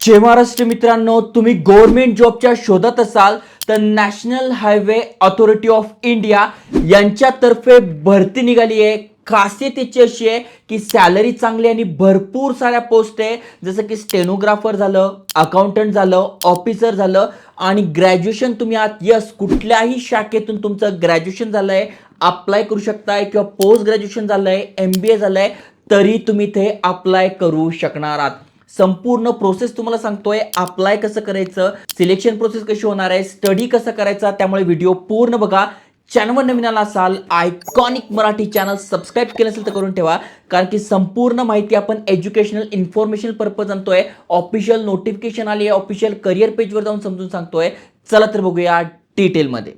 जय महाराष्ट्र मित्रांनो, तुम्ही गव्हर्नमेंट जॉबच्या शोधात असाल तर national highway authority of India यांच्यातर्फे भरती निघाली आहे. खासियत याची अशी आहे की सॅलरी चांगली आणि भरपूर साऱ्या पोस्ट आहे, जसं की स्टेनोग्राफर झालं, अकाउंटंट झालं, ऑफिसर झालं आणि ग्रॅज्युएशन तुम्ही आहात. यस, कुठल्याही शाखेतून तुमचं ग्रॅज्युएशन झालंय अप्लाय करू शकताय किंवा पोस्ट ग्रॅज्युएशन झालंय, MBA झालंय तरी तुम्ही ते अप्लाय करू शकणार आहात. संपूर्ण प्रोसेस तुम्हाला सांगतोय, अप्लाय कसं करायचं, सिलेक्शन प्रोसेस कशी होणार आहे, स्टडी कसं करायचा, त्यामुळे व्हिडिओ पूर्ण बघा. चॅनलवर नवीन आला असाल, आयकॉनिक मराठी चॅनल सबस्क्राईब केलं असेल तर करून ठेवा, कारण की संपूर्ण माहिती आपण एज्युकेशनल इन्फॉर्मेशन पर्पज आणतोय. ऑफिशियल नोटिफिकेशन आली आहे, ऑफिशियल करिअर पेजवर जाऊन समजून सांगतोय. चला तर बघूया डिटेलमध्ये.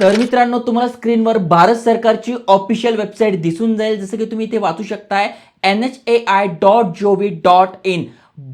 तर मित्रांनो, तुम्हाला स्क्रीनवर भारत सरकारची ऑफिशियल वेबसाईट दिसून जाईल, जसं की तुम्ही इथे वाचू शकताय nhai.gov.in.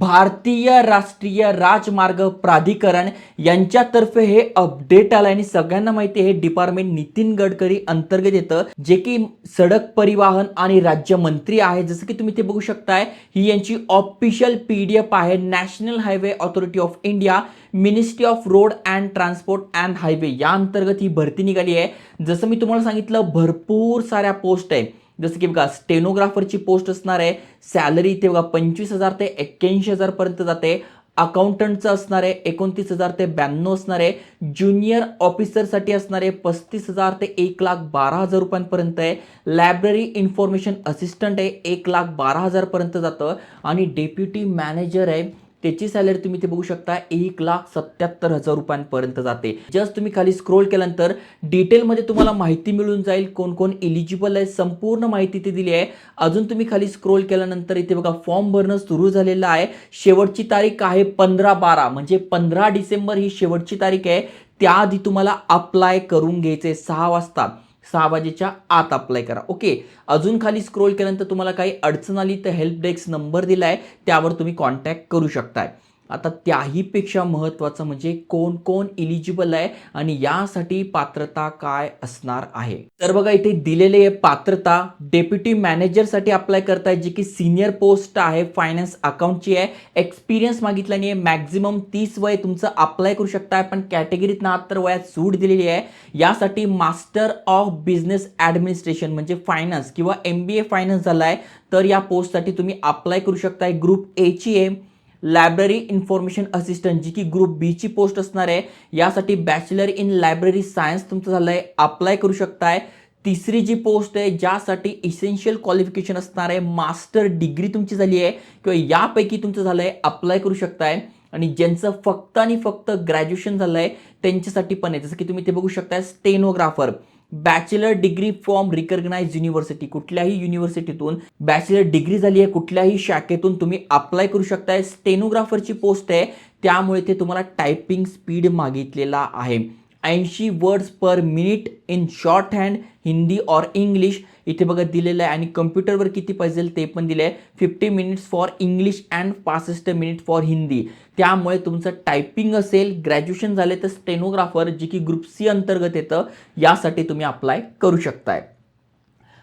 भारतीय राष्ट्रीय राजमार्ग प्राधिकरण यांच्यातर्फे हे अपडेट आलं आणि सगळ्यांना माहिती आहे हे डिपार्टमेंट नितीन गडकरी अंतर्गत येतं, जे की सडक परिवहन आणि राज्यमंत्री आहे. जसं की तुम्ही ते बघू शकताय, ही यांची ऑफिशियल PDF आहे. National highway authority of India, ministry of road and transport and highway या अंतर्गत ही भरती निघाली आहे. जसं मी तुम्हाला सांगितलं, भरपूर साऱ्या पोस्ट आहे. जसं की बघा, स्टेनोग्राफरची पोस्ट असणार आहे, सॅलरी इथे बघा 25,000 ते 81,000 पर्यंत जाते. अकाउंटंटचं असणार आहे 29,000 ते 92 असणार आहे. ज्युनियर ऑफिसरसाठी असणार आहे 35,000 ते 1,12,000 रुपयांपर्यंत आहे. लायब्ररी इन्फॉर्मेशन असिस्टंट आहे 1,12,000 पर्यंत जातं. आणि डेप्युटी मॅनेजर आहे, त्याची सॅलरी तुम्ही ते बघू शकता 1,77,000 रुपयांपर्यंत जाते. जस्ट तुम्ही खाली स्क्रोल केल्यानंतर डिटेलमध्ये तुम्हाला माहिती मिळून जाईल, कोण कोण एलिजिबल आहे, संपूर्ण माहिती ते दिली आहे. अजून तुम्ही खाली स्क्रोल केल्यानंतर इथे बघा फॉर्म भरणं सुरू झालेलं आहे. शेवटची तारीख आहे 15/12, म्हणजे 15 डिसेंबर ही शेवटची तारीख आहे. त्याआधी तुम्हाला अप्लाय करून घ्यायचे 6 वाजता, 6 वाजेच्या आत अप्लाय करा. ओके. अजून खाली स्क्रोल केल्यानंतर तुम्हाला काही अडचण आली तर हेल्प डेस्क नंबर दिलाय, त्यावर तुम्ही कॉन्टॅक्ट करू शकताय. आता त्याहीपेक्षा महत्त्वाचं म्हणजे कोण कोण इलिजिबल आहे आणि यासाठी पात्रता काय असणार आहे. तर बघा, इथे दिलेले आहे पात्रता. डेप्युटी मॅनेजरसाठी अप्लाय करताय, जी की सिनियर पोस्ट आहे, फायनान्स अकाउंटची आहे. एक्सपिरियन्स मागितला नाही आहे, मॅक्झिमम 30 वय तुमचं अप्लाय करू शकताय, पण कॅटेगरीत ना तर वयात सूट दिलेली आहे. यासाठी मास्टर ऑफ बिझनेस ॲडमिनिस्ट्रेशन म्हणजे फायनान्स किंवा MBA फायनान्स झालाय तर या पोस्टसाठी तुम्ही अप्लाय करू शकताय. ग्रुप A ची आहे लायब्ररी इन्फॉर्मेशन असिस्टंट, जी की ग्रुप B ची पोस्ट असणार आहे. यासाठी बॅचलर इन लायब्ररी सायन्स तुमचं झालंय, अप्लाय करू शकताय. तिसरी जी पोस्ट आहे ज्यासाठी इसेन्शियल क्वालिफिकेशन असणार आहे, मास्टर डिग्री तुमची झाली आहे किंवा यापैकी तुमचं झालंय, अप्लाय करू शकताय. आणि ज्यांचं फक्त आणि फक्त ग्रॅज्युएशन झालंय त्यांच्यासाठी पण आहे. जसं की तुम्ही ते बघू शकताय, stenographer, bachelor degree from recognised university, कुठल्याही युनिव्हर्सिटीतून बॅचलर डिग्री झाली आहे, कुठल्याही शाखेतून तुम्ही अप्लाय करू शकताय. स्टेनोग्राफरची पोस्ट आहे, त्यामुळे ते तुम्हाला टायपिंग स्पीड मागितलेला आहे. 80 words per minute in short hand, Hindi और इंग्लिश इथे बघा दिलेलं आहे. आणि कम्प्युटरवर किती पाहिजे ते पण दिलं आहे, 50 minutes for English and 65 minute for Hindi. त्यामुळे तुमचं टायपिंग असेल, ग्रॅज्युएशन झाले तर स्टेनोग्राफर, जी की ग्रुप C अंतर्गत येतं, यासाठी तुम्ही अप्लाय करू शकताय.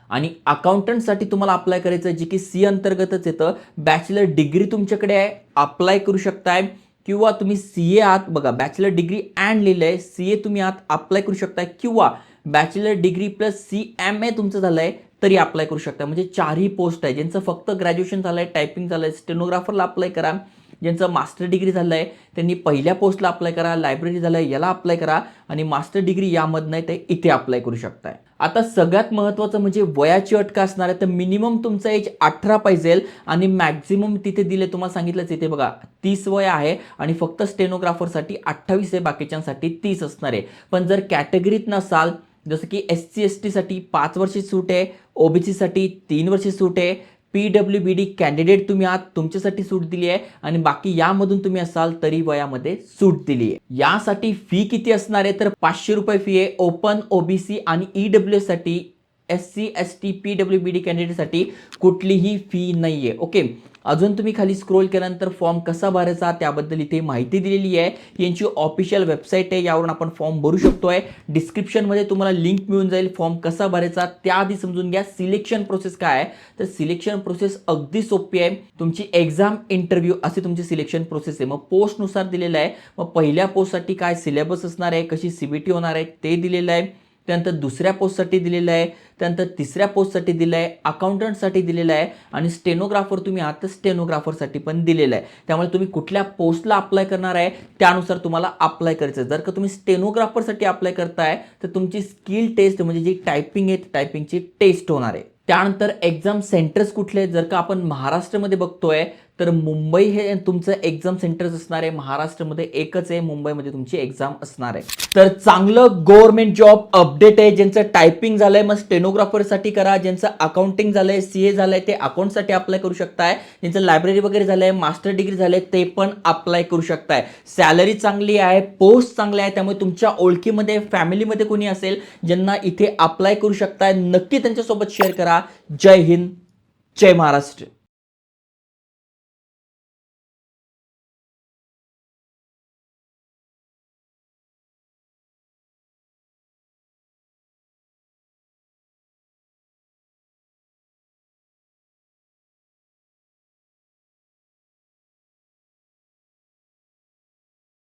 आणि अकाउंटंटसाठी तुम्हाला अप्लाय करायचं, जे की C अंतर्गतच येतं. बॅचलर डिग्री तुमच्याकडे आहे, अप्लाय करू शकताय. किंवा तुम्ही CA आहात, बघा बॅचलर डिग्री अँड लिहिलं आहे, CA तुम्ही आहात, अप्लाय करू शकताय. किंवा बॅचलर डिग्री प्लस CMA तुमचं झालंय तरी अप्लाय करू शकता. म्हणजे 4ही पोस्ट आहे. ज्यांचं फक्त ग्रॅज्युएशन झालंय, टायपिंग झालंय, स्टेनोग्राफरला अप्लाय करा. ज्यांचं मास्टर डिग्री झालंय त्यांनी पहिल्या पोस्टला अप्लाय करा, लायब्ररी झालंय याला अप्लाय करा, आणि मास्टर डिग्री यामधनं आहे ते इथे अप्लाय करू शकताय. आता सगळ्यात महत्त्वाचं म्हणजे वयाची अट काय असणार आहे, तर मिनिमम तुमचं एज 18 पाहिजे आणि मॅक्झिमम तिथे दिले तुम्हाला सांगितलंच, इथे बघा 30 वय आहे आणि फक्त स्टेनोग्राफरसाठी 28 आहे, बाकीच्यांसाठी 30 असणार आहे. पण जर कॅटेगरीत नसाल, जसं की SC ST साठी 5 वर्षी सूट आहे, OBC साठी 3 वर्षी सूट आहे, PWBD कॅन्डिडेट तुम्ही आहात तुमच्यासाठी सूट दिली आहे, आणि बाकी यामधून तुम्ही असाल तरी वयामध्ये सूट दिली आहे. यासाठी फी किती असणार आहे, तर 500 रुपये फी आहे. ओपन, OBC आणि EWS साठी SC ST PWBD कॅन्डिडेटसाठी कुठलीही फी नाहीये. ओके, अजून तुम्ही खाली स्क्रोल केल्यानंतर फॉर्म कसा भरायचा त्याबद्दल इथे माहिती दिलेली आहे. यांची ऑफिशियल वेबसाईट आहे, यावरून आपण फॉर्म भरू शकतोय. डिस्क्रिप्शनमध्ये तुम्हाला लिंक मिळून जाईल फॉर्म कसा भरायचा. त्याआधी समजून घ्या सिलेक्शन प्रोसेस काय आहे. तर सिलेक्शन प्रोसेस अगदी सोपी आहे. तुमची एक्झाम इंटरव्ह्यू असे तुमची सिलेक्शन प्रोसेस आहे. मग पोस्टनुसार दिलेलं आहे. मग पहिल्या पोस्टसाठी काय सिलेबस असणार आहे, कशी CBT होणार आहे ते दिलेलं आहे. त्यानंतर दुसऱ्या पोस्टसाठी दिलेलं आहे. त्यानंतर तिसऱ्या पोस्टसाठी दिलं आहे. अकाउंटंटसाठी दिलेलं आहे. आणि स्टेनोग्राफर तुम्ही आहात तर स्टेनोग्राफरसाठी पण दिलेलं आहे. त्यामुळे तुम्ही कुठल्या पोस्टला अप्लाय करणार आहे त्यानुसार तुम्हाला अप्लाय करायचं. जर का तुम्ही स्टेनोग्राफरसाठी अप्लाय करताय तर तुमची स्किल टेस्ट म्हणजे जी टायपिंग आहे टायपिंगची टेस्ट होणार आहे. त्यानंतर एक्झाम सेंटर्स कुठले, जर का आपण महाराष्ट्रामध्ये बघतोय तर मुंबई हे तुमचं एक्झाम सेंटर्स असणार आहे. महाराष्ट्रामध्ये एकच आहे, मुंबईमध्ये तुमची एक्झाम असणार आहे. तर चांगलं गव्हर्नमेंट जॉब अपडेट आहे. ज्यांचं टायपिंग झालंय मग स्टेनोग्राफरसाठी करा. ज्यांचं अकाउंटिंग झालंय, CA झालंय ते अकाउंटसाठी अप्लाय करू शकताय. ज्यांचं लायब्ररी वगैरे झालंय, मास्टर डिग्री झालंय ते पण अप्लाय करू शकताय. सॅलरी चांगली आहे, पोस्ट चांगली आहे. त्यामुळे तुमच्या ओळखीमध्ये फॅमिलीमध्ये कोणी असेल ज्यांना इथे अप्लाय करू शकताय, नक्की त्यांच्यासोबत शेअर करा. जय हिंद, जय महाराष्ट्र.